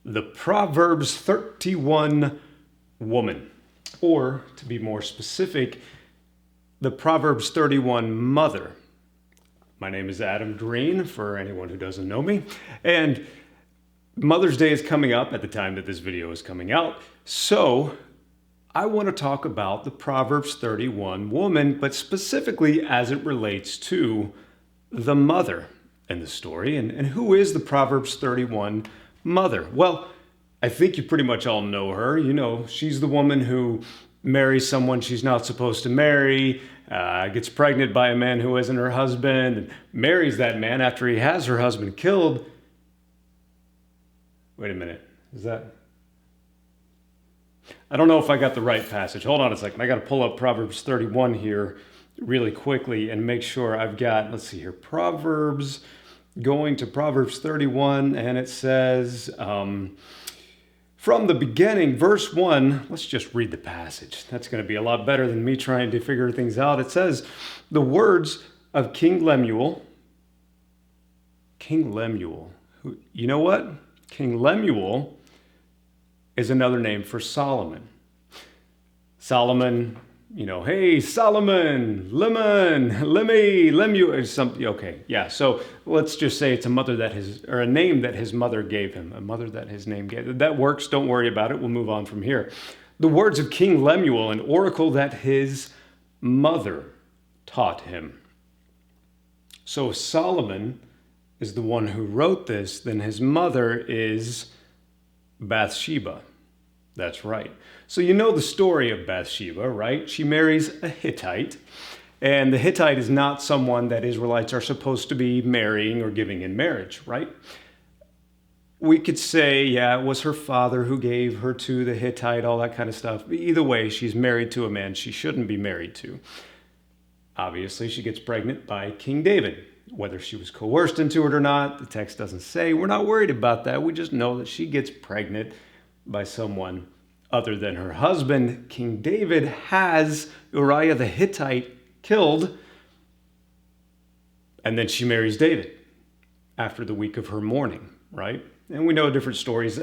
the Proverbs 31 woman, or to be more specific, the Proverbs 31 mother. My name is Adam Green, for anyone who doesn't know me, and Mother's Day is coming up at the time that this video is coming out, so I want to talk about the Proverbs 31 woman, but specifically as it relates to the mother in the story. And who is the Proverbs 31 mother? Well, I think you pretty much all know her. You know, she's the woman who marries someone she's not supposed to marry, gets pregnant by a man who isn't her husband, and marries that man after he has her husband killed. Wait a minute, is that... I don't know if I got the right passage. Hold on a second. I got to pull up Proverbs 31 here really quickly and make sure I've got, let's see here, going to Proverbs 31, and it says, from the beginning, verse 1, let's just read the passage. That's going to be a lot better than me trying to figure things out. It says, the words of King Lemuel. King Lemuel. You know what? King Lemuel is another name for Solomon. Solomon, you know, hey, Solomon, Lemuel, something. Okay, yeah. So let's just say it's a name that his mother gave him, a mother that his name gave. That works. Don't worry about it. We'll move on from here. The words of King Lemuel, an oracle that his mother taught him. So if Solomon is the one who wrote this, then his mother is Bathsheba. That's right. So you know the story of Bathsheba, right? She marries a Hittite, and the Hittite is not someone that Israelites are supposed to be marrying or giving in marriage, right? We could say, yeah, it was her father who gave her to the Hittite, all that kind of stuff. Either way, she's married to a man she shouldn't be married to. Obviously, she gets pregnant by King David. Whether she was coerced into it or not, the text doesn't say. We're not worried about that. We just know that she gets pregnant by someone other than her husband. King David has Uriah the Hittite killed, and then she marries David after the week of her mourning, right? And we know different stories.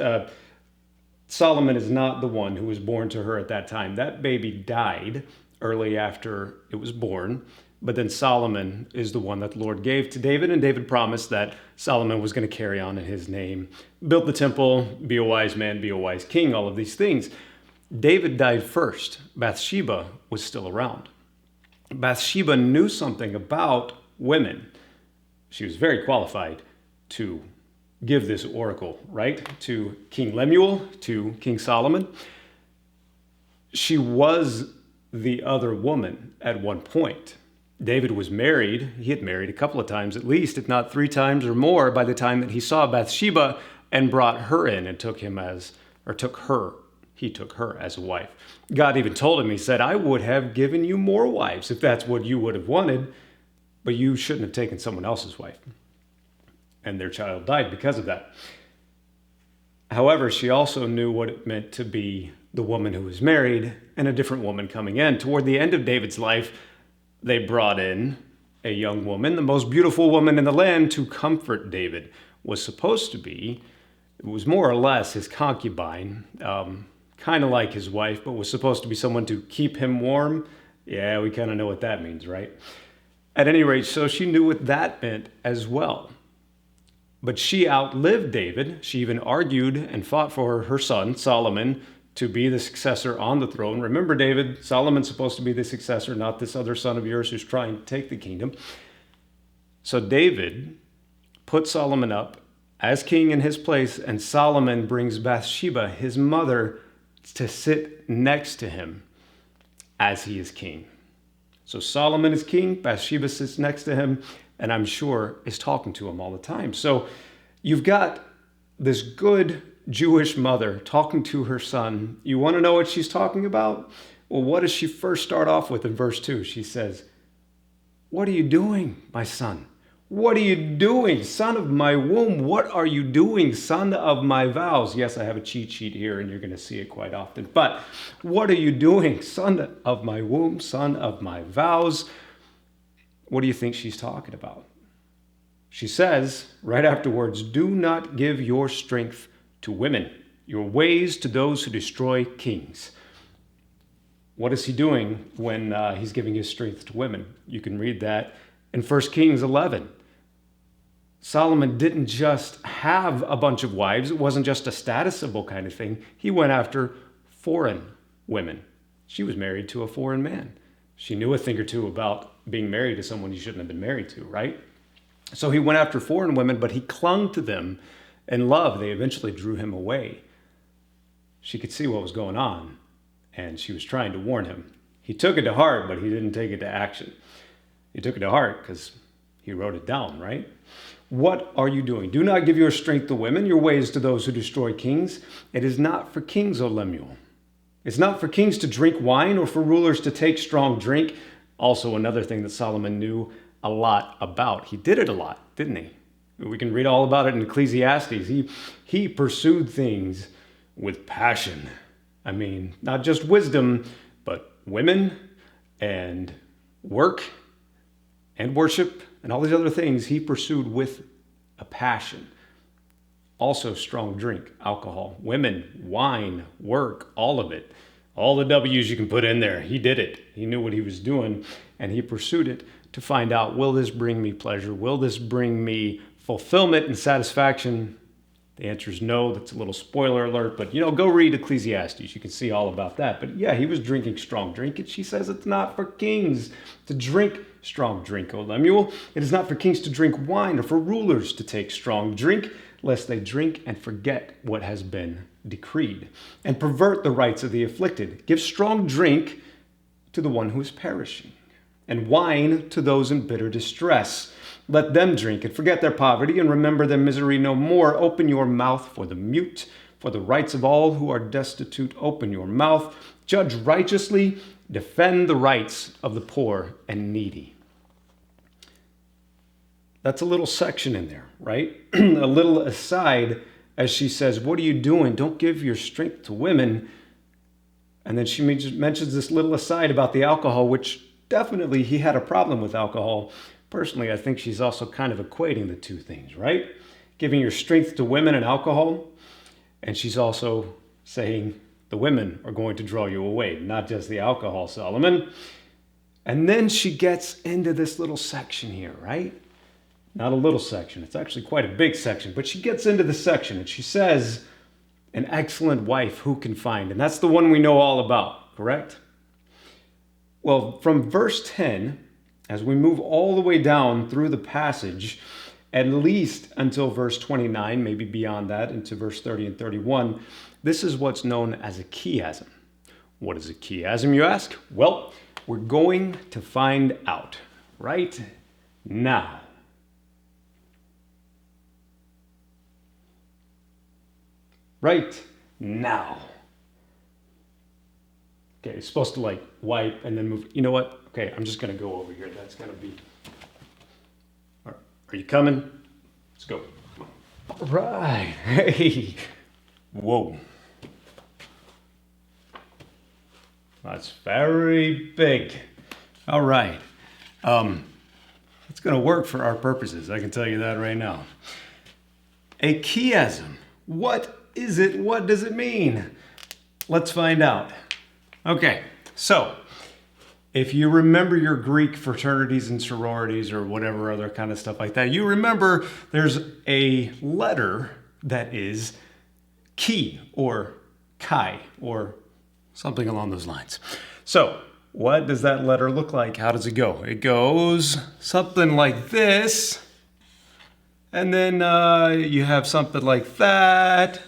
Solomon is not the one who was born to her at that time. That baby died early after it was born. But then Solomon is the one that the Lord gave to David, and David promised that Solomon was going to carry on in his name, build the temple, be a wise man, be a wise king, all of these things. David died first. Bathsheba was still around. Bathsheba knew something about women. She was very qualified to give this oracle, right? To King Lemuel, to King Solomon. She was the other woman at one point. David was married. He had married a couple of times at least, if not 3 times or more, by the time that he saw Bathsheba and brought her in and took her as a wife. God even told him, he said, I would have given you more wives if that's what you would have wanted, but you shouldn't have taken someone else's wife. And their child died because of that. However, she also knew what it meant to be the woman who was married and a different woman coming in. Toward the end of David's life, they brought in a young woman, the most beautiful woman in the land, to comfort David. Was supposed to be, it was more or less his concubine, kind of like his wife, but was supposed to be someone to keep him warm. Yeah, we kind of know what that means, right? At any rate, so she knew what that meant as well. But she outlived David. She even argued and fought for her son, Solomon, to be the successor on the throne. Remember, David, Solomon's supposed to be the successor, not this other son of yours who's trying to take the kingdom. So David put Solomon up as king in his place, and Solomon brings Bathsheba, his mother, to sit next to him as he is king. So Solomon is king, Bathsheba sits next to him, and I'm sure is talking to him all the time. So you've got this good Jewish mother talking to her son. You want to know what she's talking about? Well, what does she first start off with in verse 2? She says, what are you doing, my son? What are you doing, son of my womb? What are you doing, son of my vows? Yes, I have a cheat sheet here, and you're going to see it quite often. But what are you doing, son of my womb, son of my vows? What do you think she's talking about? She says, right afterwards, do not give your strength to women, your ways to those who destroy kings. What is he doing when he's giving his strength to women? You can read that in 1 Kings 11. Solomon didn't just have a bunch of wives. It wasn't just a status symbol kind of thing. He went after foreign women. She was married to a foreign man. She knew a thing or two about being married to someone you shouldn't have been married to, right? So he went after foreign women, but he clung to them in love. They eventually drew him away. She could see what was going on, and she was trying to warn him. He took it to heart, but he didn't take it to action. He took it to heart because he wrote it down, right? What are you doing? Do not give your strength to women, your ways to those who destroy kings. It is not for kings, O Lemuel. It's not for kings to drink wine or for rulers to take strong drink. Also, another thing that Solomon knew a lot about. He did it a lot, didn't he? We can read all about it in Ecclesiastes. He pursued things with passion. I mean, not just wisdom, but women and work and worship and all these other things he pursued with a passion. Also strong drink, alcohol, women, wine, work, all of it. All the W's you can put in there. He did it. He knew what he was doing, and he pursued it to find out, will this bring me pleasure? Will this bring me fulfillment and satisfaction? The answer is no. That's a little spoiler alert, but go read Ecclesiastes. You can see all about that. But yeah, he was drinking strong drink, and she says it's not for kings to drink strong drink, O Lemuel. It is not for kings to drink wine or for rulers to take strong drink, lest they drink and forget what has been decreed and pervert the rights of the afflicted. Give strong drink to the one who is perishing, and wine to those in bitter distress. Let them drink and forget their poverty and remember their misery no more. Open your mouth for the mute, for the rights of all who are destitute. Open your mouth. Judge righteously. Defend the rights of the poor and needy. That's a little section in there, right? A little aside as she says, what are you doing? Don't give your strength to women. And then she mentions this little aside about the alcohol, which definitely he had a problem with alcohol. Personally, I think she's also kind of equating the two things, right? Giving your strength to women and alcohol. And she's also saying the women are going to draw you away, not just the alcohol, Solomon. And then she gets into this little section here, right? Not a little section. It's actually quite a big section. But she gets into the section and she says, an excellent wife who can find? And that's the one we know all about, correct? Well, from verse 10, as we move all the way down through the passage, at least until verse 29, maybe beyond that, into verse 30 and 31, this is what's known as a chiasm. What is a chiasm, you ask? Well, we're going to find out right now. Right now. Okay, it's supposed to wipe and then move. You know what? Okay, I'm just going to go over here. That's going to be... Are you coming? Let's go. All right. Hey. Whoa. That's very big. All right. It's going to work for our purposes. I can tell you that right now. A chiasm. What is it? What does it mean? Let's find out. Okay, so if you remember your Greek fraternities and sororities or whatever other kind of stuff like that, you remember there's a letter that is chi or chi or something along those lines. So what does that letter look like? How does it go? It goes something like this. And then you have something like that.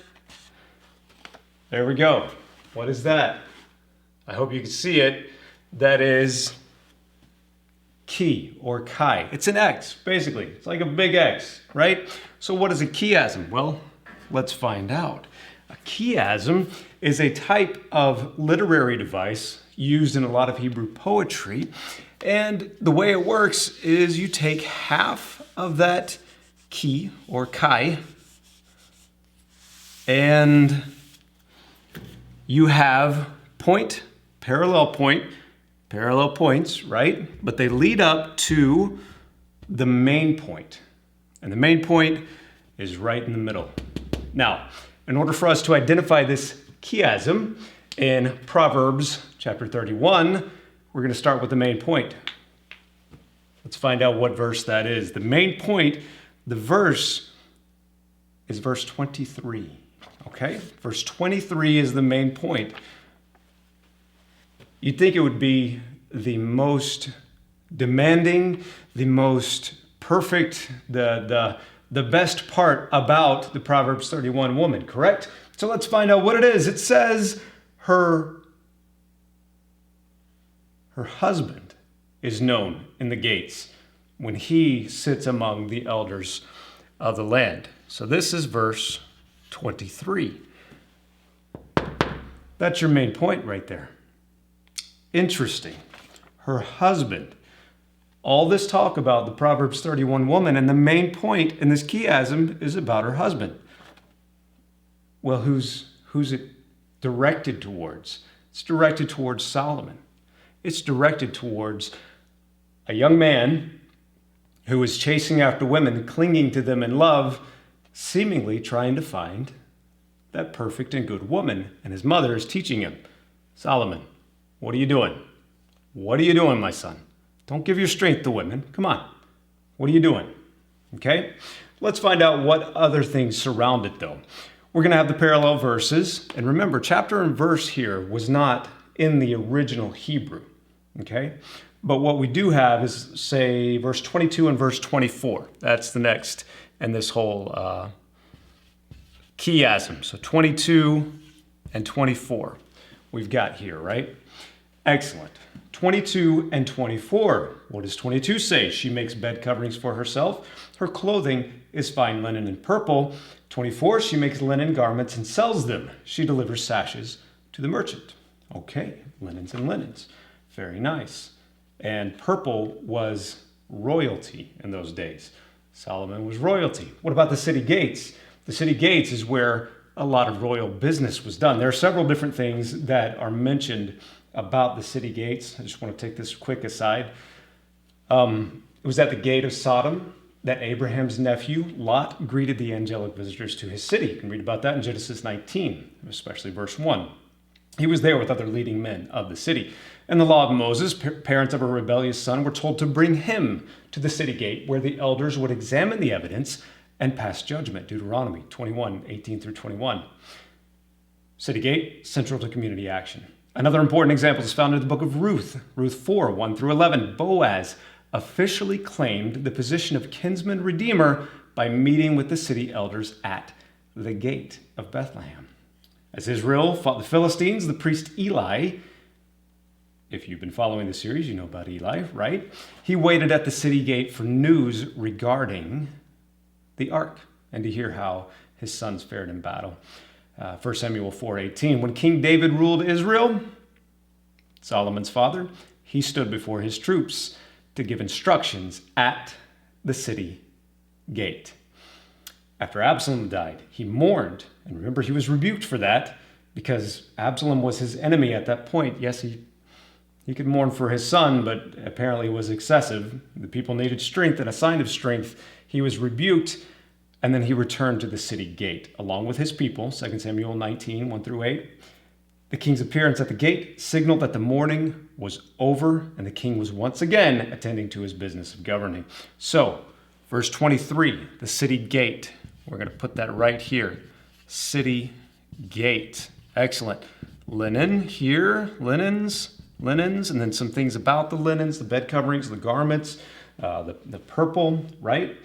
There we go. What is that? I hope you can see it. That is chi or chi. It's an X, basically. It's like a big X, right? So what is a chiasm? Well, let's find out. A chiasm is a type of literary device used in a lot of Hebrew poetry. And the way it works is you take half of that chi or chi and you have parallel points, right? But they lead up to the main point. And the main point is right in the middle. Now, In order for us to identify this chiasm in Proverbs chapter 31, we're going to start with the main point. Let's find out what verse that is. The main point, the verse is verse 23. Okay? Verse 23 is the main point. You'd think it would be the most demanding, the most perfect, the best part about the Proverbs 31 woman, correct? So let's find out what it is. It says her husband is known in the gates when he sits among the elders of the land. So this is verse 23. That's your main point right there. Interesting. Her husband. All this talk about the Proverbs 31 woman, and the main point in this chiasm is about her husband. Well, who's it directed towards? It's directed towards Solomon. It's directed towards a young man who is chasing after women, clinging to them in love, seemingly trying to find that perfect and good woman. And his mother is teaching him, Solomon, what are you doing? What are you doing, my son? Don't give your strength to women. Come on. What are you doing? Okay? Let's find out what other things surround it, though. We're going to have the parallel verses. And remember, chapter and verse here was not in the original Hebrew. Okay? But what we do have is, say, verse 22 and verse 24. That's the next in this whole chiasm. So 22 and 24 we've got here, right? Excellent. 22 and 24. What does 22 say? She makes bed coverings for herself. Her clothing is fine linen and purple. 24, she makes linen garments and sells them. She delivers sashes to the merchant. Okay, linens and linens. Very nice. And purple was royalty in those days. Solomon was royalty. What about the city gates? The city gates is where a lot of royal business was done. There are several different things that are mentioned about the city gates. I just want to take this quick aside. It was at the gate of Sodom that Abraham's nephew, Lot, greeted the angelic visitors to his city. You can read about that in Genesis 19, especially verse 1. He was there with other leading men of the city. In the law of Moses, parents of a rebellious son were told to bring him to the city gate where the elders would examine the evidence and pass judgment. Deuteronomy 21, 18 through 21. City gate, central to community action. Another important example is found in the book of Ruth, Ruth 4, 1 through 11. Boaz officially claimed the position of kinsman redeemer by meeting with the city elders at the gate of Bethlehem. As Israel fought the Philistines, the priest Eli, if you've been following the series, you know about Eli, right? He waited at the city gate for news regarding the ark and to hear how his sons fared in battle. 1 Samuel 4:18. When King David ruled Israel, Solomon's father, he stood before his troops to give instructions at the city gate. After Absalom died, he mourned. And remember, he was rebuked for that because Absalom was his enemy at that point. Yes, he could mourn for his son, but apparently it was excessive. The people needed strength, and a sign of strength, he was rebuked. And then he returned to the city gate along with his people, 2 Samuel 19, 1 through 8. The king's appearance at the gate signaled that the mourning was over and the king was once again attending to his business of governing. So, verse 23, the city gate. We're going to put that right here. City gate. Excellent. Linen here, linens, and then some things about the linens, the bed coverings, the garments, the purple, right?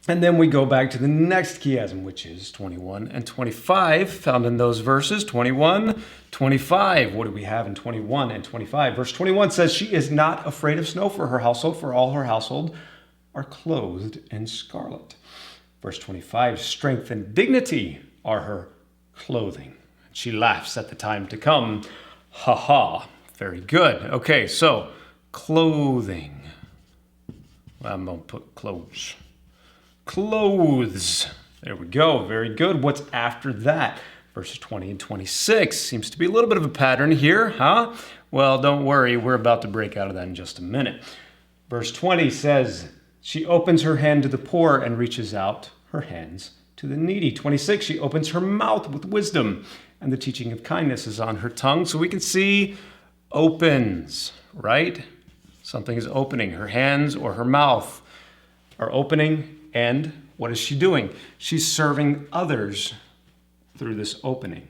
And then we go back to the next chiasm, which is 21 and 25, found in those verses, 21, 25. What do we have in 21 and 25? Verse 21 says, she is not afraid of snow for her household, for all her household are clothed in scarlet. Verse 25, strength and dignity are her clothing. She laughs at the time to come. Ha ha. Very good. Okay, so clothing. I'm going to put clothes. Clothes. There we go. Very good. What's after that? Verses 20 and 26. Seems to be a little bit of a pattern here, huh? Well, don't worry. We're about to break out of that in just a minute. Verse 20 says, she opens her hand to the poor and reaches out her hands to the needy. 26, she opens her mouth with wisdom, and the teaching of kindness is on her tongue. So we can see opens, right? Something is opening. Her hands or her mouth are opening, and what is she doing? She's serving others through this opening,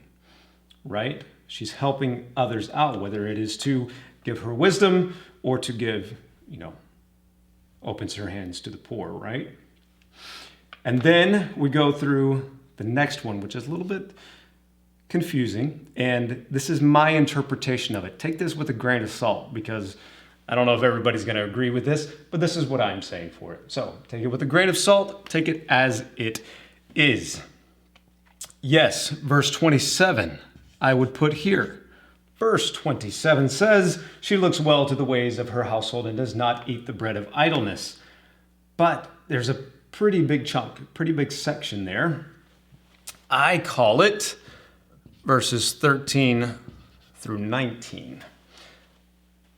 right? She's helping others out, whether it is to give her wisdom or to give, opens her hands to the poor, right? And then we go through the next one, which is a little bit confusing. And this is my interpretation of it. Take this with a grain of salt, because I don't know if everybody's going to agree with this, but this is what I'm saying for it. So take it with a grain of salt, take it as it is. Yes, verse 27, I would put here. Verse 27 says, she looks well to the ways of her household and does not eat the bread of idleness. But there's a pretty big chunk, pretty big section there. I call it verses 13 through 19.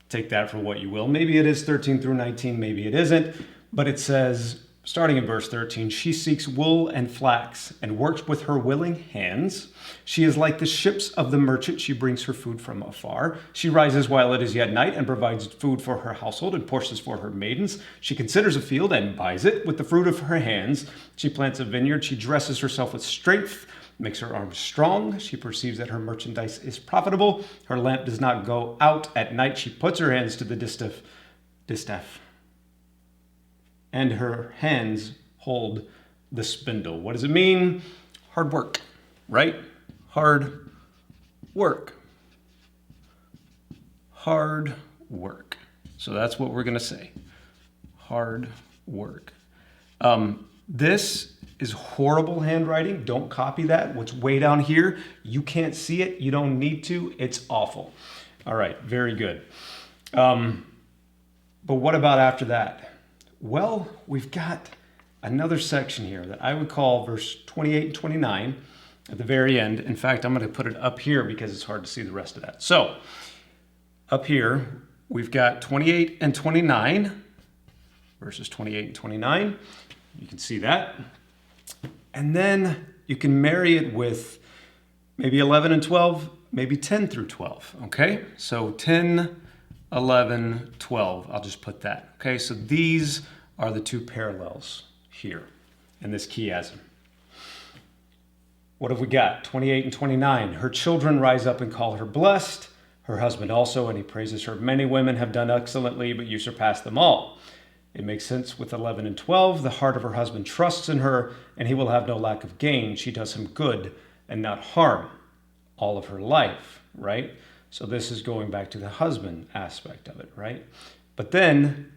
Take that for what you will. Maybe it is 13 through 19, maybe it isn't. But it says, starting in verse 13, she seeks wool and flax and works with her willing hands. She is like the ships of the merchant. She brings her food from afar. She rises while it is yet night and provides food for her household and portions for her maidens. She considers a field and buys it with the fruit of her hands. She plants a vineyard. She dresses herself with strength, makes her arms strong. She perceives that her merchandise is profitable. Her lamp does not go out at night. She puts her hands to the distaff, and her hands hold the spindle. What does it mean? Hard work, right? Hard work. Hard work. So that's what we're going to say. Hard work. This is horrible handwriting. Don't copy that. What's way down here, you can't see it. You don't need to. It's awful. All right, very good. But what about after that? Well, we've got another section here that I would call verse 28 and 29 at the very end. In fact, I'm going to put it up here because it's hard to see the rest of that. So up here, we've got 28 and 29, verses 28 and 29. You can see that. And then you can marry it with maybe 11 and 12, maybe 10 through 12, okay? So 10, 11, 12, I'll just put that, okay? So these are the two parallels here in this chiasm. What have we got? 28 and 29. Her children rise up and call her blessed, her husband also, and he praises her. Many women have done excellently, but you surpass them all. It makes sense with 11 and 12. The heart of her husband trusts in her, and he will have no lack of gain. She does him good and not harm all of her life, right? So this is going back to the husband aspect of it, right? But then,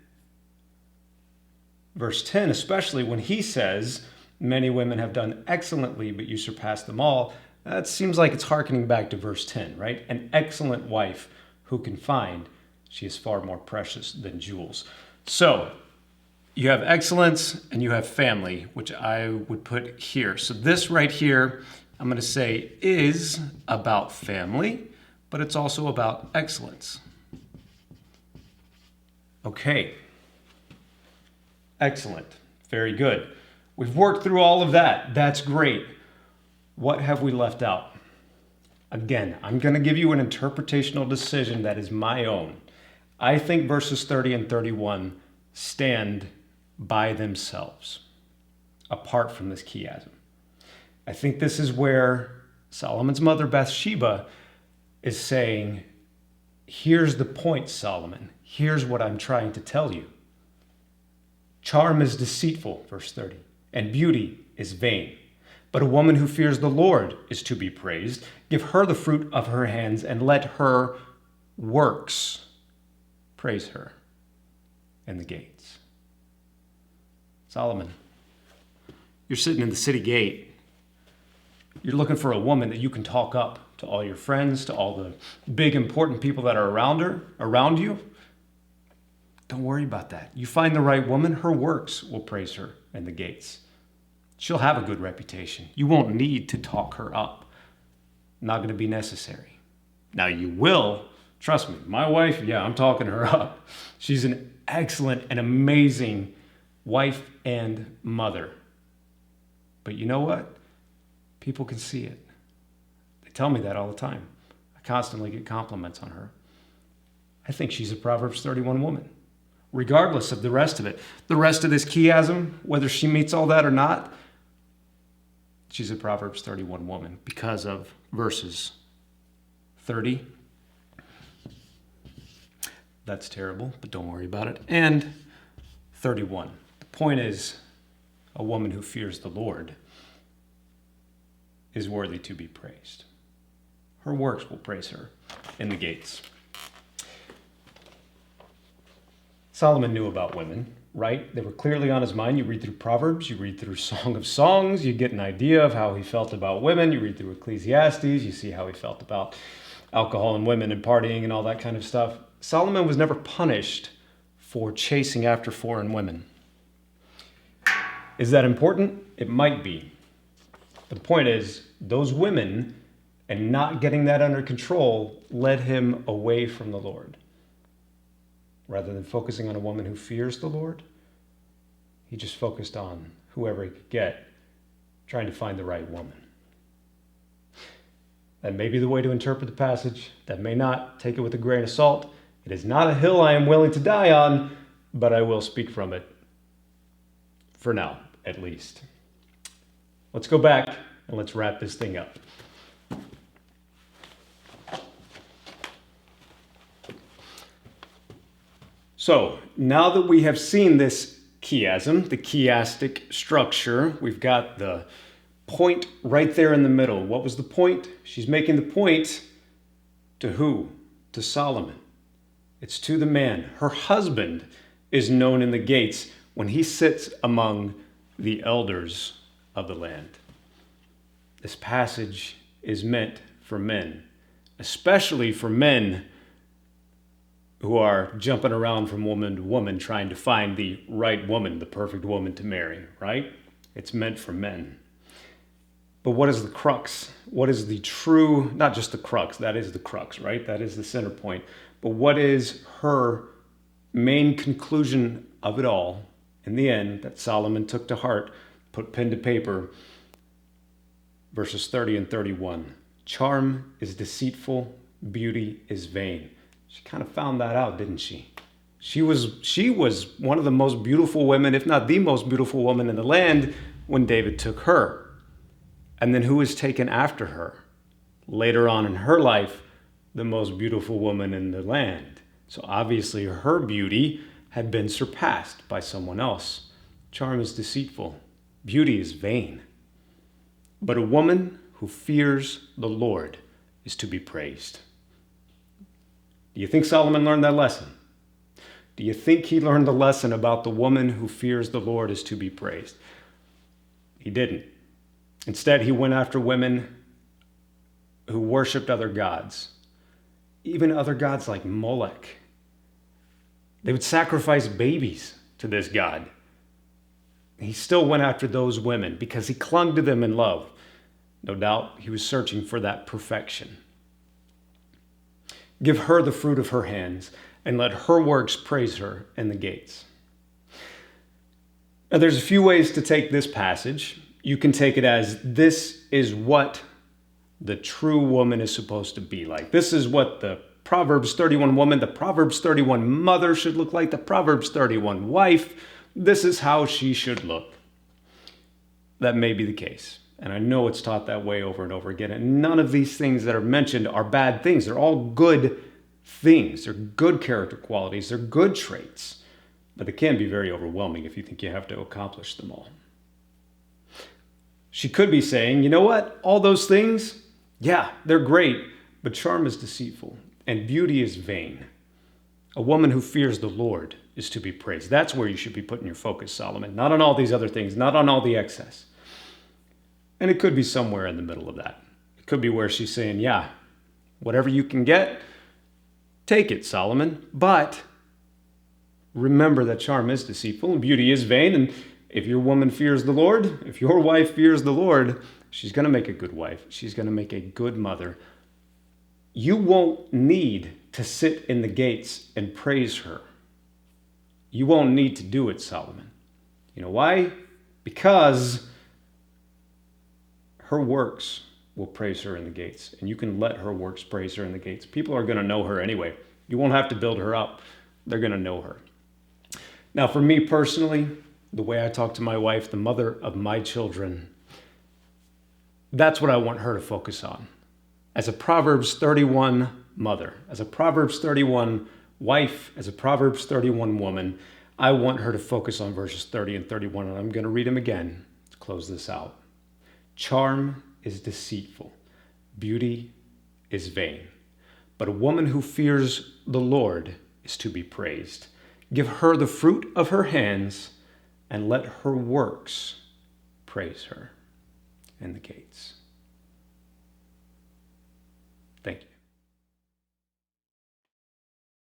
verse 10, especially when he says, many women have done excellently, but you surpass them all, that seems like it's hearkening back to verse 10, right? An excellent wife who can find, she is far more precious than jewels. So you have excellence and you have family, which I would put here. So this right here, I'm going to say is about family, but it's also about excellence. Okay. Excellent. Very good. We've worked through all of that. That's great. What have we left out? Again, I'm going to give you an interpretational decision that is my own. I think verses 30 and 31 stand by themselves, apart from this chiasm. I think this is where Solomon's mother, Bathsheba, is saying, here's the point, Solomon. Here's what I'm trying to tell you. Charm is deceitful, verse 30, and beauty is vain. But a woman who fears the Lord is to be praised. Give her the fruit of her hands and let her works praise her in the gates. Solomon, you're sitting in the city gate. You're looking for a woman that you can talk up to all your friends, to all the big important people that are around you. Don't worry about that. You find the right woman, her works will praise her in the gates. She'll have a good reputation. You won't need to talk her up. Not going to be necessary. Now you will, trust me, my wife, yeah, I'm talking her up. She's an excellent and amazing wife and mother. But you know what? People can see it. They tell me that all the time. I constantly get compliments on her. I think she's a Proverbs 31 woman, regardless of the rest of it. The rest of this chiasm, whether she meets all that or not, she's a Proverbs 31 woman because of verses 30. That's terrible, but don't worry about it. And 31. The point is, a woman who fears the Lord is worthy to be praised. Her works will praise her in the gates. Solomon knew about women, right? They were clearly on his mind. You read through Proverbs, you read through Song of Songs, you get an idea of how he felt about women. You read through Ecclesiastes, you see how he felt about alcohol and women and partying and all that kind of stuff. Solomon was never punished for chasing after foreign women. Is that important? It might be. The point is, those women and not getting that under control led him away from the Lord. Rather than focusing on a woman who fears the Lord, he just focused on whoever he could get, trying to find the right woman. That may be the way to interpret the passage. That may not. Take it with a grain of salt. It is not a hill I am willing to die on, but I will speak from it. For now, at least. Let's go back and let's wrap this thing up. So, now that we have seen this chiasm, the chiastic structure, we've got the point right there in the middle. What was the point? She's making the point to who? To Solomon. It's to the man. Her husband is known in the gates when he sits among the elders of the land. This passage is meant for men, especially for men who are jumping around from woman to woman trying to find the right woman, the perfect woman to marry, right? It's meant for men. But what is the crux? What is the true, not just the crux, that is the crux, right? That is the center point. But what is her main conclusion of it all in the end that Solomon took to heart, put pen to paper? Verses 30 and 31. Charm is deceitful, beauty is vain. She kind of found that out, didn't she? She was one of the most beautiful women, if not the most beautiful woman in the land when David took her. And then who was taken after her? Later on in her life, the most beautiful woman in the land. So obviously her beauty had been surpassed by someone else. Charm is deceitful. Beauty is vain. But a woman who fears the Lord is to be praised. Do you think Solomon learned that lesson? Do you think he learned the lesson about the woman who fears the Lord is to be praised? He didn't. Instead, he went after women who worshiped other gods, even other gods like Molech. They would sacrifice babies to this god. He still went after those women because he clung to them in love. No doubt he was searching for that perfection. Give her the fruit of her hands, and let her works praise her in the gates. Now, there's a few ways to take this passage. You can take it as this is what the true woman is supposed to be like. This is what the Proverbs 31 woman, the Proverbs 31 mother should look like, the Proverbs 31 wife. This is how she should look. That may be the case. And I know it's taught that way over and over again. And none of these things that are mentioned are bad things. They're all good things. They're good character qualities. They're good traits. But they can be very overwhelming if you think you have to accomplish them all. She could be saying, you know what? All those things, yeah, they're great. But charm is deceitful and beauty is vain. A woman who fears the Lord is to be praised. That's where you should be putting your focus, Solomon. Not on all these other things. Not on all the excess. And it could be somewhere in the middle of that. It could be where she's saying, yeah, whatever you can get, take it, Solomon. But remember that charm is deceitful and beauty is vain. And if your woman fears the Lord, if your wife fears the Lord, she's going to make a good wife. She's going to make a good mother. You won't need to sit in the gates and praise her. You won't need to do it, Solomon. You know why? Because her works will praise her in the gates. And you can let her works praise her in the gates. People are going to know her anyway. You won't have to build her up. They're going to know her. Now, for me personally, the way I talk to my wife, the mother of my children, that's what I want her to focus on. As a Proverbs 31 mother, as a Proverbs 31 wife, as a Proverbs 31 woman, I want her to focus on verses 30 and 31, and I'm going to read them again to close this out. Charm is deceitful, beauty is vain, but a woman who fears the Lord is to be praised. Give her the fruit of her hands, and let her works praise her in the gates. Thank you.